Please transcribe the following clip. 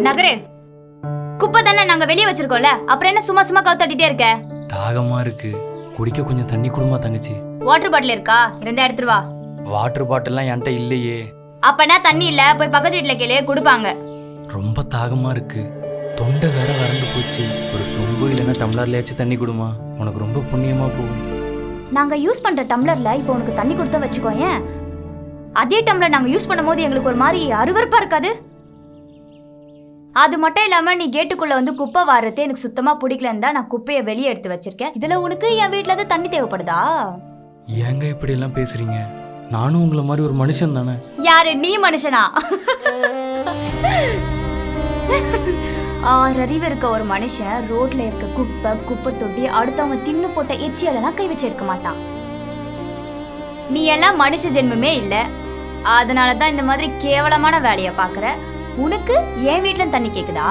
நகரு. குப்பை தானே நாங்க வெளியே வச்சிருக்கோம்ல, அப்புறம் என்ன சும்மா சும்மா கவுத்தட்டிட்டே இருக்க? தாகமா இருக்கு, குடிக்க கொஞ்சம் தண்ணி குடுமா தங்கச்சி. வாட்டர் பாட்டில் இருக்கா? இருந்தா எடுத்துட்டு வா. வாட்டர் பாட்டில்லாம் என்கிட்ட இல்லையே. அப்பனா தண்ணி இல்ல, போய் பக்கத்து வீட்டுல கேளு, கொடுப்பாங்க. ரொம்ப தாகமா இருக்கு, தொண்டை வேற வறண்டு போச்சு. ஒரு சொம்பு இல்லைன்னா டம்ளர்லயாச்சும் தண்ணி குடுமா, உனக்கு ரொம்ப புண்ணியமா போகும். நாங்க யூஸ் பண்ற டம்ளர்ல இப்போ உனக்கு தண்ணி கொடுத்தா வச்சுக்கோயேன், அதே டம்ளர் நாங்க யூஸ் பண்ணும்போது எங்களுக்கு ஒரு மாதிரி அருவருப்பா இருக்காது? அது மட்டும் இல்லாம நீ கேட்டுக்குள்ள வந்து குப்பை வாரது எனக்கு சுத்தமா பிடிக்கலன்னு தான் நான் குப்பையை வெளியே எடுத்து வச்சிருக்கேன். இதுல உனக்கு என் வீட்டுல இருந்து தண்ணி தேவைப்படுதா? ஏங்க இப்படி எல்லாம் பேசுறீங்க? நானும் உங்களை மாதிரி ஒரு மனுஷன் தானே. யாரு நீ மனுஷனா? அறிவு இருக்க ஒரு மனுஷன் ரோட்ல இருக்க குப்பை தொட்டி அடுத்தவங்க தின்னு போட்ட எச்சியெல்லாம் கை வச்சு எடுக்க மாட்டான். நீ எல்லாம் மனுஷ ஜென்மமே இல்ல, அதனாலதான் இந்த மாதிரி கேவலமான வேலைய பாக்குற. உனக்கு என் வீட்டுல தண்ணி கேக்குதா?